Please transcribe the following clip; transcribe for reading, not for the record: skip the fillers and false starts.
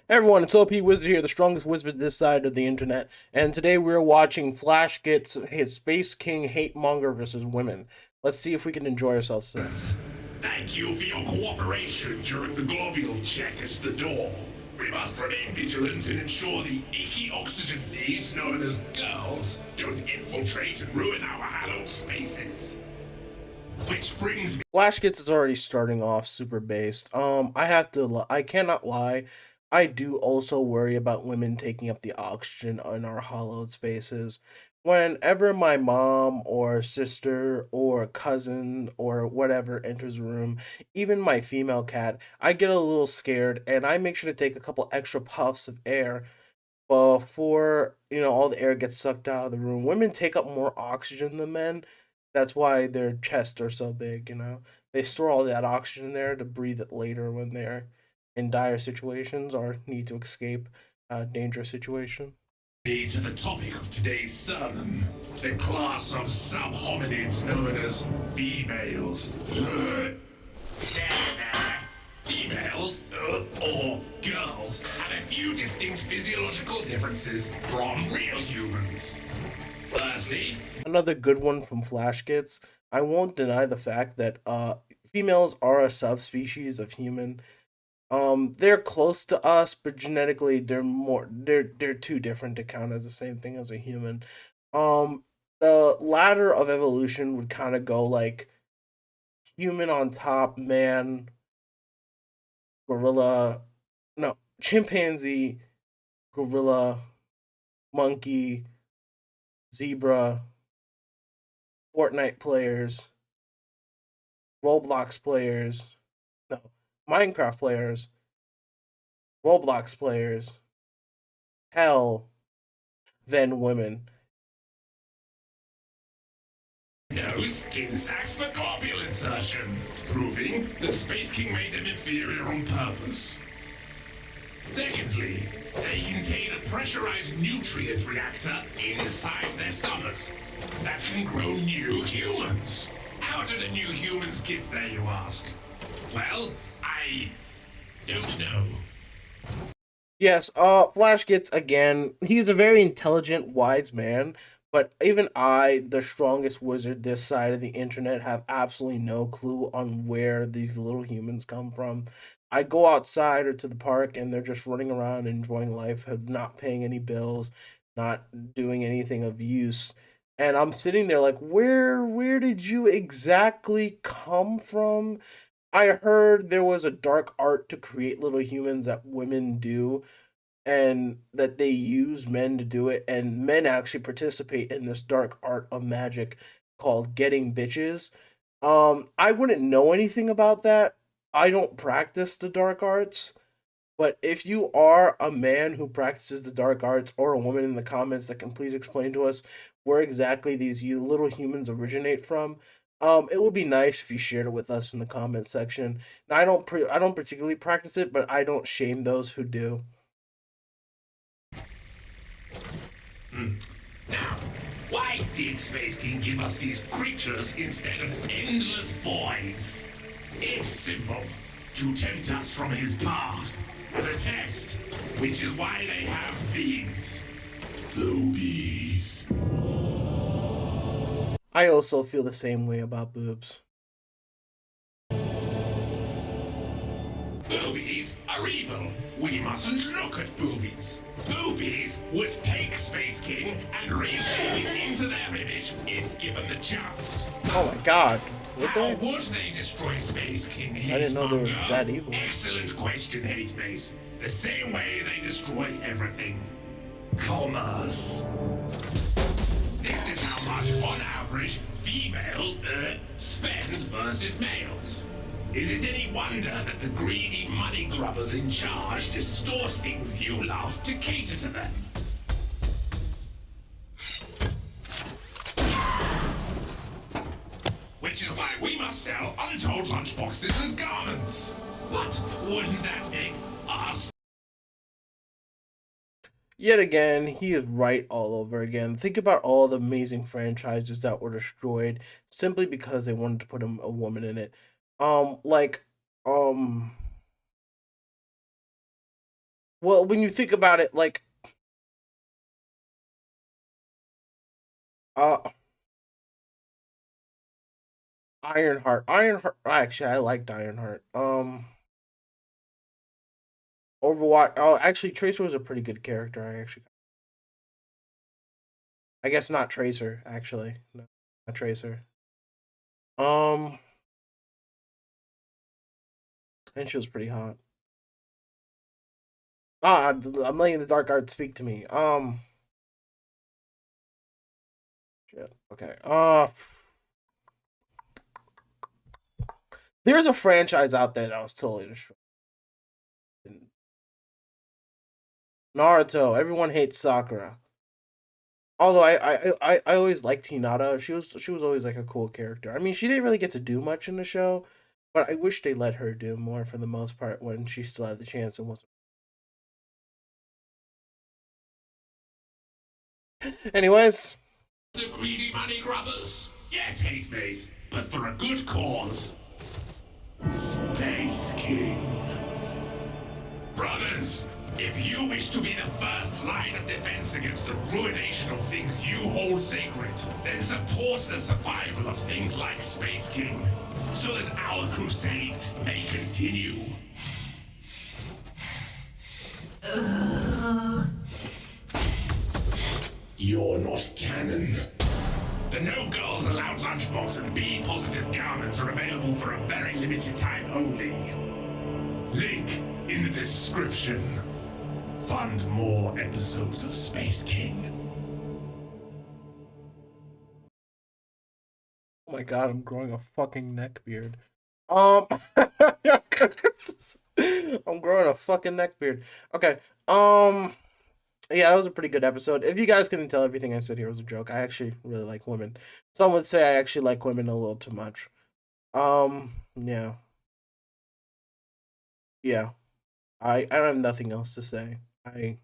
Hey everyone, it's OP Wizard here, the strongest wizard this side of the internet, and today we're watching FlashGitz, his Space King Hatmonger versus women. Let's see if we can enjoy ourselves today. Thank you for your cooperation during the globule check at the door. We must remain vigilant and ensure the icky oxygen thieves known as girls don't infiltrate and ruin our hallowed spaces. Which brings me. FlashGitz is already starting off super based. I cannot lie, I do also worry about women taking up the oxygen in our hollowed spaces. Whenever my mom or sister or cousin or whatever enters a room, even my female cat, I get a little scared and I make sure to take a couple extra puffs of air before all the air gets sucked out of the room. Women take up more oxygen than men. That's why their chests are so big. They store all that oxygen there to breathe it later when they're in dire situations or need to escape a dangerous situation. To the topic of today's sermon, the class of subhominids known as females. Females, or girls, have a few distinct physiological differences from real humans. Firstly, Another good one from FlashGitz. I won't deny the fact that females are a subspecies of human. They're close to us, but genetically they're too different to count as the same thing as a human. Um, the ladder of evolution would kind of go like human on top, man, gorilla, no, chimpanzee, gorilla, monkey, zebra, Fortnite players, Roblox players, no, Minecraft players, Roblox players, hell, then women. no skin sacks for globule insertion, proving that Space King made them inferior on purpose. Secondly, they contain a pressurized nutrient reactor inside their stomachs that can grow new humans. How do the new humans get there, you ask? Well, I don't know. Yes, Flash gets again. He's a very intelligent, wise man, but even I, the strongest wizard this side of the internet, have absolutely no clue on where these little humans come from. I go outside or to the park and they're just running around enjoying life, have not paying any bills, not doing anything of use. And I'm sitting there like, where did you exactly come from? I heard there was a dark art to create little humans that women do and that they use men to do it, and men actually participate in this dark art of magic called getting bitches. I wouldn't know anything about that. I don't practice the dark arts, but if you are a man who practices the dark arts or a woman in the comments that can please explain to us where exactly these you little humans originate from, it would be nice if you shared it with us in the comment section. Now, I don't particularly practice it, but I don't shame those who do. Now, why did Space King give us these creatures instead of endless boys? It's simple. To tempt us from his path. As a test. Which is why they have these. Boobies. I also feel the same way about boobs. Boobies are evil. We mustn't look at boobies. Boobies would take Space King and reshape it into their image if given the chance. Oh my god, would How they? would they destroy Space King, I Hate didn't know they were Monger? that evil. Excellent question, Hate Mace. The same way they destroy everything. Commerce. This is how much, on average, females spend versus males. Is it any wonder that the greedy money grubbers in charge distort things you love to cater to them? Which is why we must sell untold lunchboxes and garments. But wouldn't that make us? Yet again, he is right all over again. Think about all the amazing franchises that were destroyed simply because they wanted to put a woman in it. Like, um, Well, when you think about it, like uh Ironheart. Actually, I liked Ironheart. Overwatch. Oh, actually, Tracer was a pretty good character. I guess not Tracer. Actually, no, not Tracer. Um, and she was pretty hot. I'm letting the dark art speak to me. Shit. Okay. There's a franchise out there that was totally destroyed. Naruto. Everyone hates Sakura. Although I always liked Hinata. She was always like a cool character. I mean, she didn't really get to do much in the show, but I wish they let her do more for the most part when she still had the chance and wasn't. Anyways, The greedy money grubbers? Yes, hate mace, but for a good cause. Space King. Brothers, if you wish to be the first line of defense against the ruination of things you hold sacred, then support the survival of things like Space King, so that our crusade may continue. You're not canon. The No Girls Allowed lunchbox and B positive garments are available for a very limited time only. Link in the description. Fund more episodes of Space King. oh my god, I'm growing a fucking neck beard. I'm growing a fucking neck beard. Okay. Yeah, that was a pretty good episode. If you guys couldn't tell, everything I said here was a joke. I actually really like women. Some would say I actually like women a little too much. Yeah. Yeah. I don't have nothing else to say. I